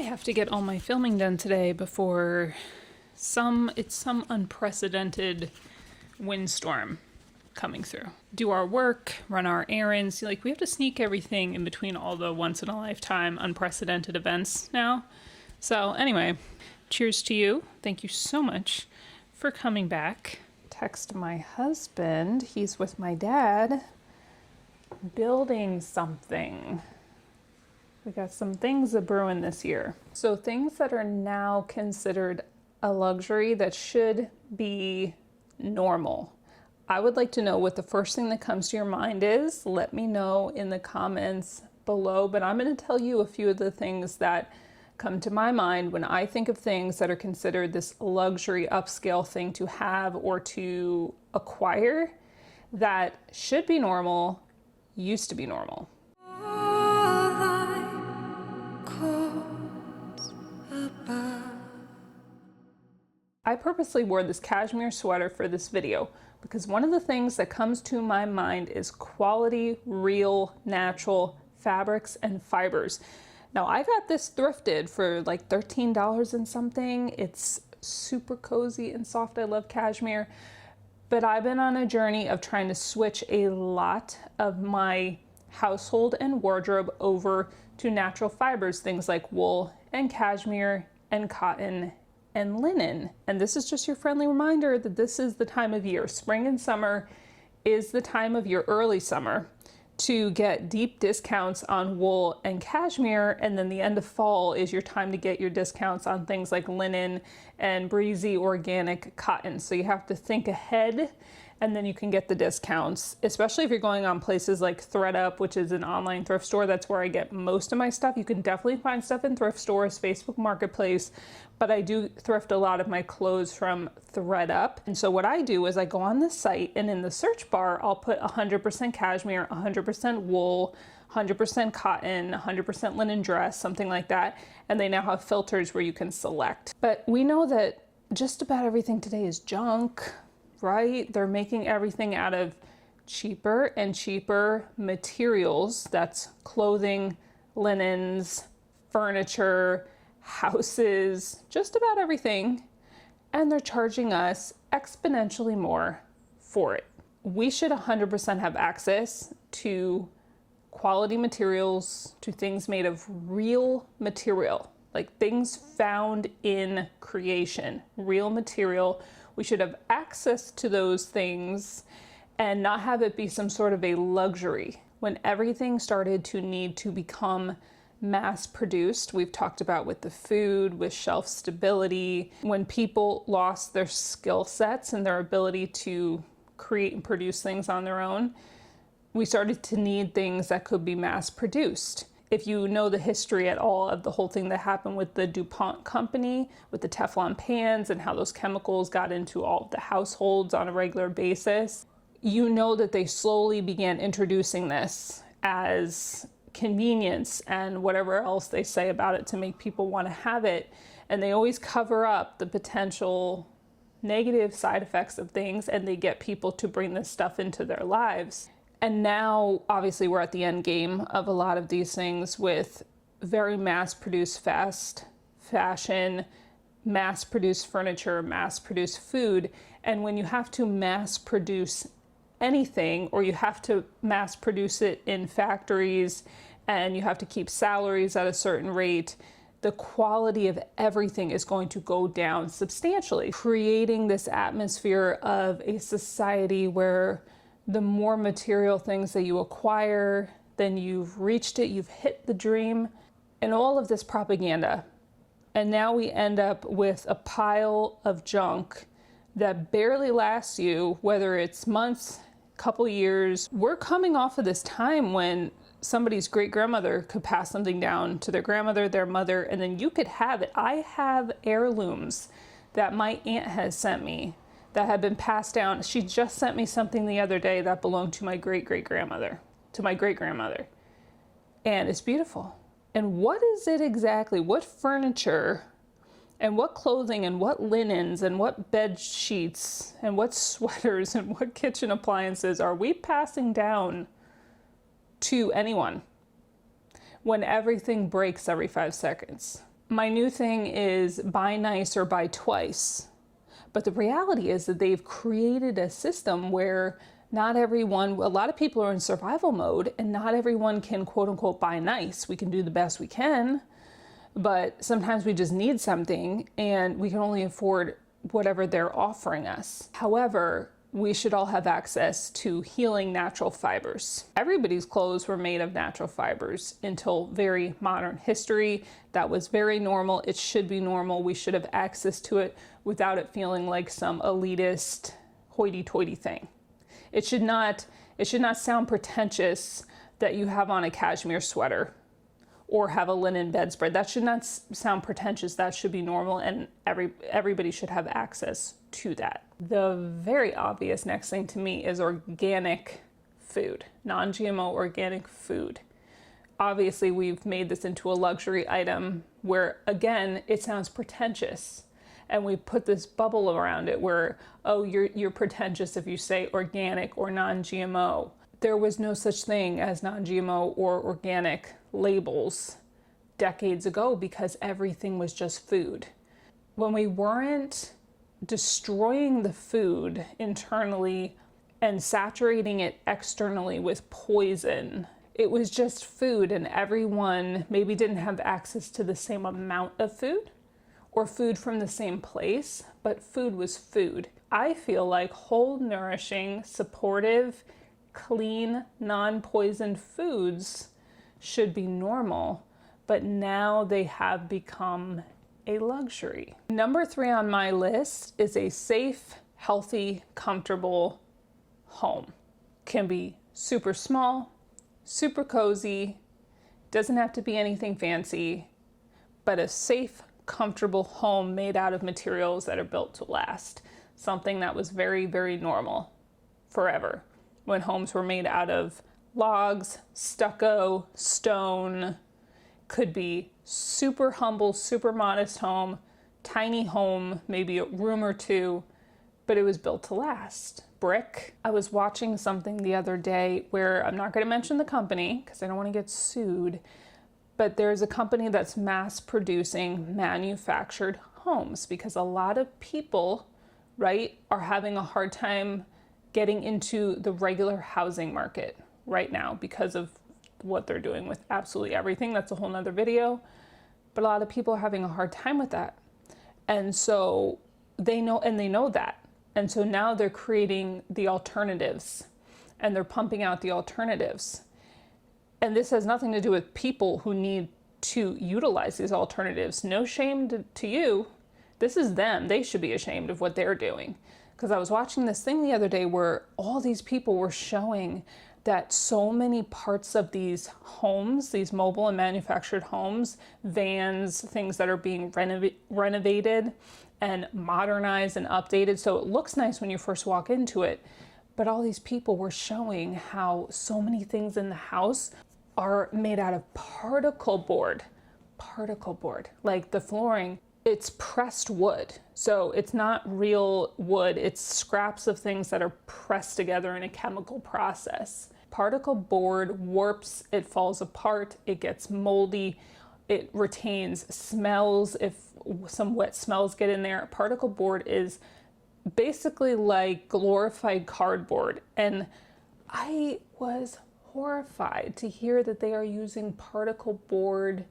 have to get all my filming done today before some unprecedented windstorm coming through. Do our work, run our errands. Like, we have to sneak everything in between all the once in a lifetime unprecedented events now. So anyway, cheers to you. Thank you so much for coming back. Text my husband. He's with my dad building something. We got some things a brewing this year. So things that are now considered a luxury that should be normal. I would like to know what the first thing that comes to your mind is. Let me know in the comments below, but I'm going to tell you a few of the things that come to my mind when I think of things that are considered this luxury upscale thing to have or to acquire that should be normal, used to be normal. I purposely wore this cashmere sweater for this video because one of the things that comes to my mind is quality, real, natural fabrics and fibers. Now, I got this thrifted for like $13 and something. It's super cozy and soft. I love cashmere, but I've been on a journey of trying to switch a lot of my household and wardrobe over to natural fibers, things like wool and cashmere and cotton and linen. And this is just your friendly reminder that this is the time of year. Spring and summer is the time of year, early summer, to get deep discounts on wool and cashmere, and then the end of fall is your time to get your discounts on things like linen and breezy organic cotton. So you have to think ahead, and then you can get the discounts, especially if you're going on places like ThredUp, which is an online thrift store. That's where I get most of my stuff. You can definitely find stuff in thrift stores, Facebook Marketplace, but I do thrift a lot of my clothes from ThredUp. And so what I do is I go on the site, and in the search bar, I'll put 100% cashmere, 100% wool, 100% cotton, 100% linen dress, something like that. And they now have filters where you can select. But we know that just about everything today is junk, right? They're making everything out of cheaper and cheaper materials. That's clothing, linens, furniture, houses, just about everything. And they're charging us exponentially more for it. We should 100% have access to quality materials, to things made of real material, like things found in creation, real material. We should have access to those things and not have it be some sort of a luxury. When everything started to need to become mass produced, we've talked about with the food, with shelf stability, when people lost their skill sets and their ability to create and produce things on their own, we started to need things that could be mass produced. If you know the history at all of the whole thing that happened with the DuPont company, with the Teflon pans and how those chemicals got into all of the households on a regular basis, you know that they slowly began introducing this as convenience and whatever else they say about it to make people want to have it. And they always cover up the potential negative side effects of things, and they get people to bring this stuff into their lives. And now, obviously, we're at the end game of a lot of these things with very mass-produced fast fashion, mass-produced furniture, mass-produced food. And when you have to mass-produce anything, or you have to mass-produce it in factories, and you have to keep salaries at a certain rate, the quality of everything is going to go down substantially, creating this atmosphere of a society where the more material things that you acquire, then you've reached it, you've hit the dream, and all of this propaganda. And now we end up with a pile of junk that barely lasts you, whether it's months, couple years. We're coming off of this time when somebody's great-grandmother could pass something down to their grandmother, their mother, and then you could have it. I have heirlooms that my aunt has sent me that have been passed down. She just sent me something the other day that belonged to my great-great-grandmother, and it's beautiful. And what is it exactly? What furniture and what clothing and what linens and what bed sheets and what sweaters and what kitchen appliances are we passing down to anyone when everything breaks every 5 seconds? My new thing is buy nice or buy twice. But the reality is that they've created a system where not everyone, a lot of people are in survival mode, and not everyone can quote unquote buy nice. We can do the best we can, but sometimes we just need something and we can only afford whatever they're offering us. However, we should all have access to healing natural fibers. Everybody's clothes were made of natural fibers until very modern history. That was very normal. It should be normal. We should have access to it without it feeling like some elitist hoity-toity thing. It should not sound pretentious that you have on a cashmere sweater or have a linen bedspread. That should not sound pretentious. That should be normal, and everybody should have access to that. The very obvious next thing to me is organic food, non-GMO organic food. Obviously, we've made this into a luxury item where, again, it sounds pretentious. And we put this bubble around it where, oh, you're pretentious if you say organic or non-GMO. There was no such thing as non-GMO or organic labels decades ago because everything was just food. When we weren't destroying the food internally and saturating it externally with poison, it was just food, and everyone maybe didn't have access to the same amount of food or food from the same place, but food was food. I feel like whole, nourishing, supportive, clean, non-poisoned foods should be normal, but now they have become a luxury. Number 3 on my list is a safe, healthy, comfortable home. Can be super small, super cozy, doesn't have to be anything fancy, but a safe, comfortable home made out of materials that are built to last. Something that was very, very normal forever when homes were made out of logs, stucco, stone. Could be super humble, super modest home, tiny home, maybe a room or two, but it was built to last. Brick. I was watching something the other day where, I'm not going to mention the company because I don't want to get sued, but there's a company that's mass producing manufactured homes because a lot of people, right, are having a hard time getting into the regular housing market right now because of what they're doing with absolutely everything. That's a whole nother video. But a lot of people are having a hard time with that. And so they know that. And so now they're creating the alternatives and they're pumping out the alternatives. And this has nothing to do with people who need to utilize these alternatives. No shame to you. This is them. They should be ashamed of what they're doing. Because I was watching this thing the other day where all these people were showing that so many parts of these homes, these mobile and manufactured homes, vans, things that are being renovated and modernized and updated, so it looks nice when you first walk into it. But all these people were showing how so many things in the house are made out of particle board, like the flooring. It's pressed wood. So it's not real wood, it's scraps of things that are pressed together in a chemical process. Particle board warps, it falls apart, it gets moldy, it retains smells if some wet smells get in there. Particle board is basically like glorified cardboard. And I was horrified to hear that they are using particle board.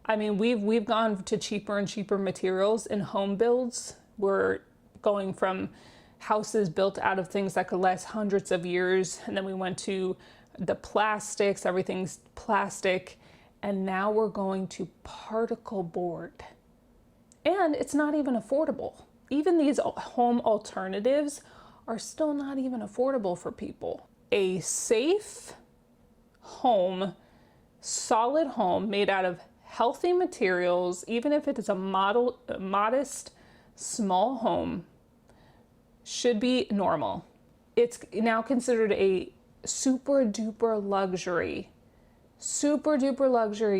I mean, we've gone to cheaper and cheaper materials in home builds. We're going from houses built out of things that could last hundreds of years, and then we went to the plastics, everything's plastic, and now we're going to particle board. And it's not even affordable. Even these home alternatives are still not even affordable for people. A safe home, solid home made out of healthy materials, even if it is a modest, small home, should be normal. It's now considered a super duper luxury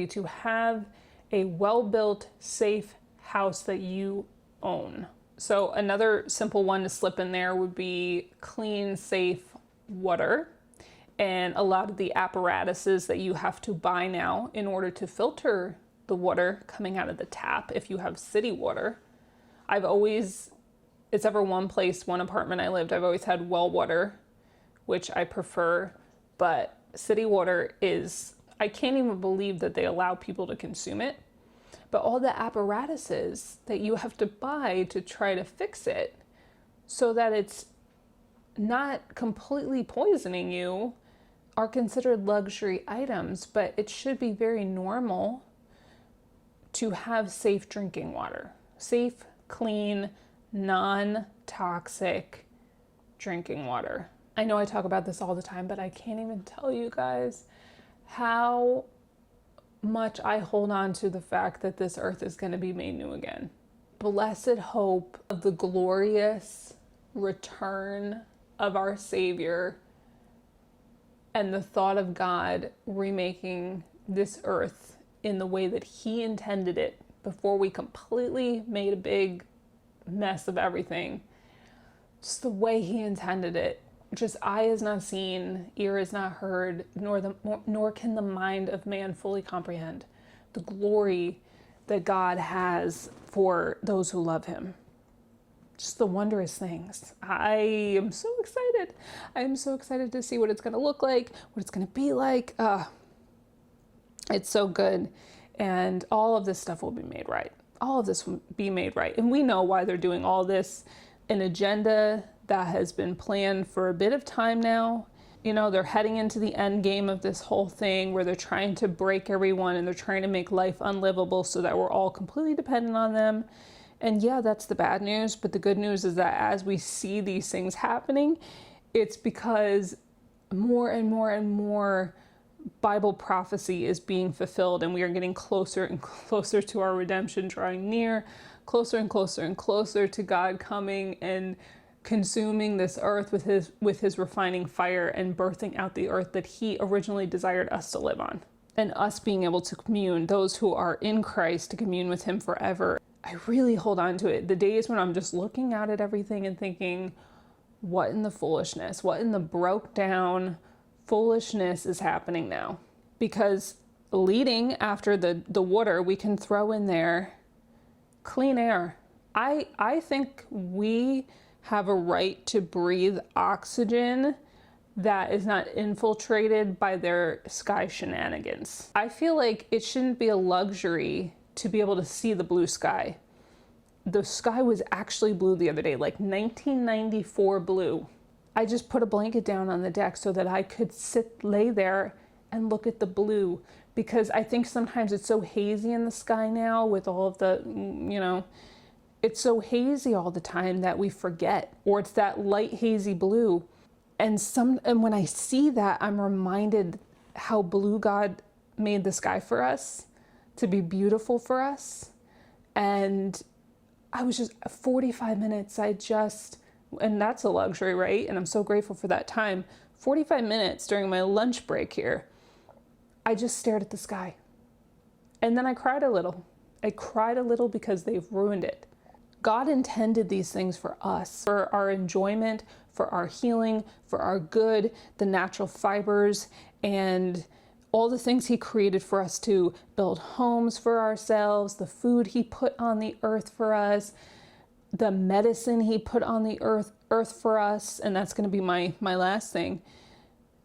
to have a well-built, safe house that you own. So another simple one to slip in there would be clean, safe water. And a lot of the apparatuses that you have to buy now in order to filter the water coming out of the tap if you have city water. It's ever one place, one apartment I lived, I've always had well water, which I prefer, but city water I can't even believe that they allow people to consume it. But all the apparatuses that you have to buy to try to fix it so that it's not completely poisoning you are considered luxury items, but it should be very normal to have safe drinking water. Safe, clean, non-toxic drinking water. I know I talk about this all the time, but I can't even tell you guys how much I hold on to the fact that this earth is going to be made new again. Blessed hope of the glorious return of our Savior and the thought of God remaking this earth in the way that He intended it before we completely made a big mess of everything. Just the way He intended it. Just eye is not seen, ear is not heard, nor can the mind of man fully comprehend the glory that God has for those who love Him. Just the wondrous things. I am so excited. I am so excited to see what it's going to look like, what it's going to be like. It's so good. And all of this stuff will be made right. All of this will be made right. And we know why they're doing all this. An agenda that has been planned for a bit of time now. You know, they're heading into the end game of this whole thing where they're trying to break everyone and they're trying to make life unlivable so that we're all completely dependent on them. And yeah, that's the bad news. But the good news is that as we see these things happening, it's because more and more and more Bible prophecy is being fulfilled, and we are getting closer and closer to our redemption drawing near, closer and closer and closer to God coming and consuming this earth with his refining fire and birthing out the earth that He originally desired us to live on, and us being able to commune, those who are in Christ, to commune with Him forever. I really hold on to it. The days when I'm just looking out at everything and thinking, what in the foolishness, what in the broke down foolishness is happening now? Because leading after the water, we can throw in there clean air. I think we have a right to breathe oxygen that is not infiltrated by their sky shenanigans. I feel like it shouldn't be a luxury to be able to see the blue sky. The sky was actually blue the other day, like 1994 blue. I just put a blanket down on the deck so that I could lay there and look at the blue, because I think sometimes it's so hazy in the sky now with all of the, it's so hazy all the time that we forget, or it's that light hazy blue. And when I see that, I'm reminded how blue God made the sky for us, to be beautiful for us. And I was just 45 minutes. And that's a luxury, right? And I'm so grateful for that time. 45 minutes during my lunch break here, I just stared at the sky. And then I cried a little. I cried a little because they've ruined it. God intended these things for us, for our enjoyment, for our healing, for our good, the natural fibers, and all the things He created for us to build homes for ourselves, the food He put on the earth for us, the medicine He put on the earth for us. And that's going to be my last thing.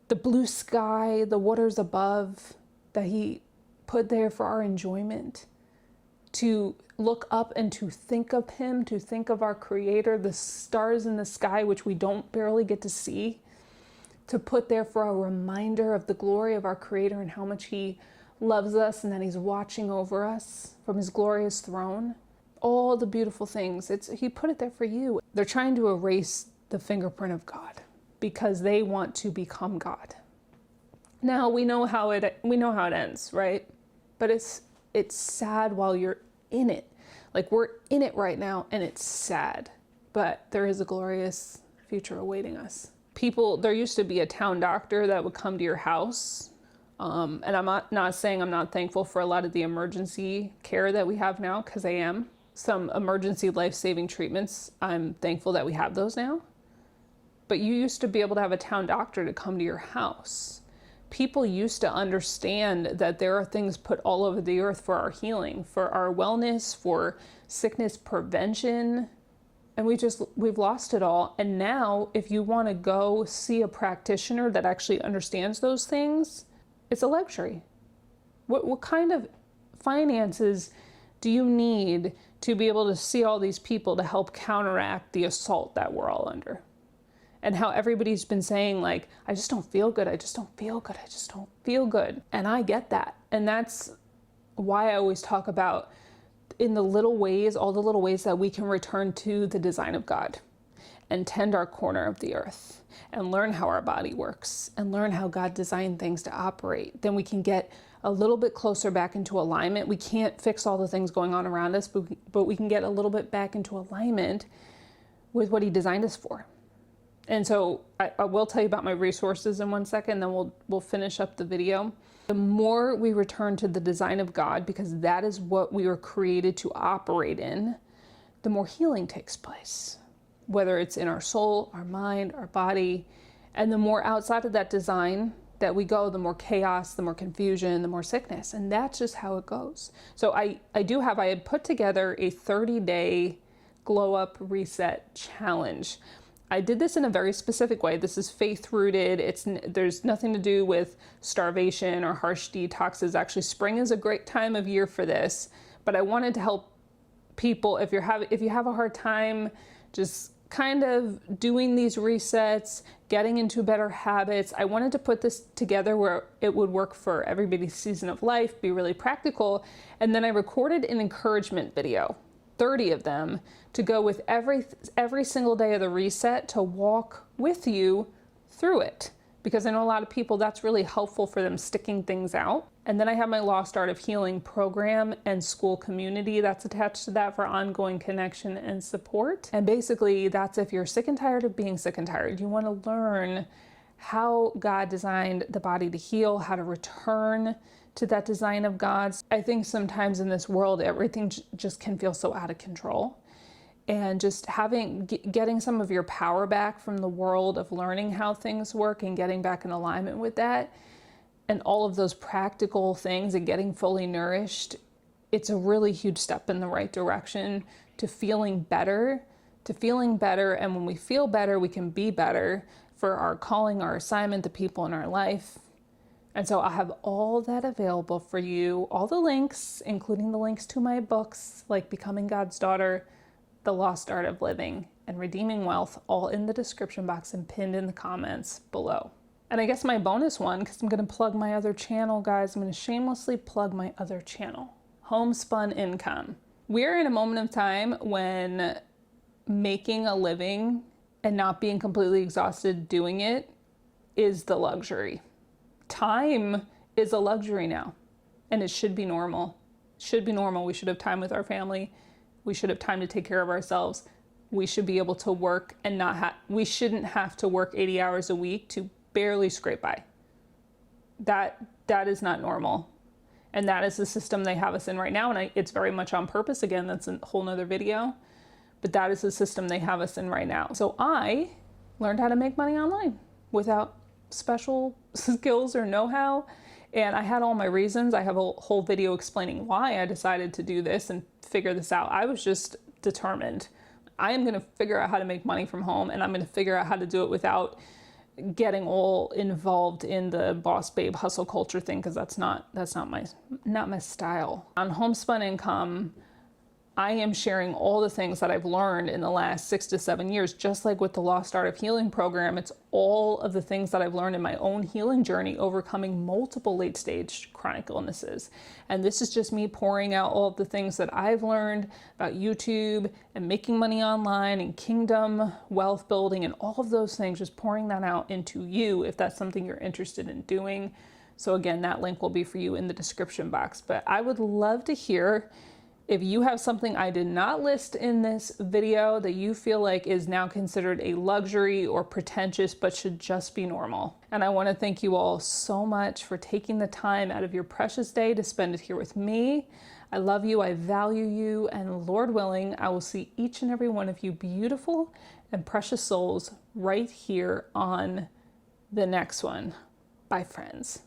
The blue sky, the waters above that He put there for our enjoyment, to look up and to think of Him, to think of our Creator, the stars in the sky, which we don't barely get to see, to put there for a reminder of the glory of our Creator and how much He loves us and that He's watching over us from His glorious throne. All the beautiful things. He put it there for you. They're trying to erase the fingerprint of God because they want to become God. Now we know how it ends, right? But it's sad while you're in it. Like, we're in it right now and it's sad, but there is a glorious future awaiting us. There used to be a town doctor that would come to your house. And I'm not saying I'm not thankful for a lot of the emergency care that we have now, because I am. Some emergency life-saving treatments, I'm thankful that we have those now. But you used to be able to have a town doctor to come to your house people used to understand that there are things put all over the earth for our healing, for our wellness, for sickness prevention. And we've lost it all. And now if you want to go see a practitioner that actually understands those things, it's a luxury. What kind of finances do you need to be able to see all these people to help counteract the assault that we're all under? And how everybody's been saying, like, I just don't feel good. I just don't feel good. I just don't feel good. And I get that. And that's why I always talk about in the little ways, all the little ways that we can return to the design of God and tend our corner of the earth and learn how our body works and learn how God designed things to operate. Then we can get a little bit closer back into alignment. We can't fix all the things going on around us, but we can get a little bit back into alignment with what He designed us for. And so I will tell you about my resources in 1 second, then we'll finish up the video. The more we return to the design of God, because that is what we were created to operate in, the more healing takes place, whether it's in our soul, our mind, our body. And the more outside of that design that we go, the more chaos, the more confusion, the more sickness. And that's just how it goes. So I had put together a 30-day glow up reset challenge. I did this in a very specific way. This is faith rooted. There's nothing to do with starvation or harsh detoxes. Actually, spring is a great time of year for this, but I wanted to help people if you have a hard time just kind of doing these resets, getting into better habits. I wanted to put this together where it would work for everybody's season of life, be really practical. And then I recorded an encouragement video, 30 of them, to go with every single day of the reset, to walk with you through it. Because I know a lot of people, that's really helpful for them sticking things out. And then I have my Lost Art of Healing program and school community that's attached to that for ongoing connection and support. And basically that's if you're sick and tired of being sick and tired, you want to learn how God designed the body to heal, how to return to that design of God's. I think sometimes in this world, everything just can feel so out of control. And just getting some of your power back from the world of learning how things work and getting back in alignment with that and all of those practical things and getting fully nourished, it's a really huge step in the right direction to feeling better. And when we feel better, we can be better for our calling, our assignment, the people in our life. And so I'll have all that available for you, all the links, including the links to my books like Becoming God's Daughter, The Lost Art of Living, and Redeeming Wealth, all in the description box and pinned in the comments below. And I guess my bonus one, because I'm going to plug my other channel, guys, I'm going to shamelessly plug my other channel, Homespun Income. We're in a moment of time when making a living and not being completely exhausted doing it is the luxury. Time is a luxury now, and it should be normal. It should be normal. We should have time with our family. We should have time to take care of ourselves. We should be able to work and we shouldn't have to work 80 hours a week to barely scrape by. That is not normal. And that is the system they have us in right now. And it's very much on purpose. Again, that's a whole nother video, but that is the system they have us in right now. So I learned how to make money online without special skills or know-how. And I had all my reasons. I have a whole video explaining why I decided to do this and figure this out. I was just determined. I am going to figure out how to make money from home, and I'm going to figure out how to do it without getting all involved in the boss babe hustle culture thing, because that's not my style. On Homespun Income, I am sharing all the things that I've learned in the last 6 to 7 years, just like with the Lost Art of Healing program. It's all of the things that I've learned in my own healing journey, overcoming multiple late-stage chronic illnesses. And this is just me pouring out all of the things that I've learned about YouTube and making money online and kingdom wealth building and all of those things, just pouring that out into you if that's something you're interested in doing. So again, that link will be for you in the description box. But I would love to hear if you have something I did not list in this video that you feel like is now considered a luxury or pretentious but should just be normal. And I want to thank you all so much for taking the time out of your precious day to spend it here with me. I love you, I value you, and Lord willing, I will see each and every one of you beautiful and precious souls right here on the next one. Bye, friends.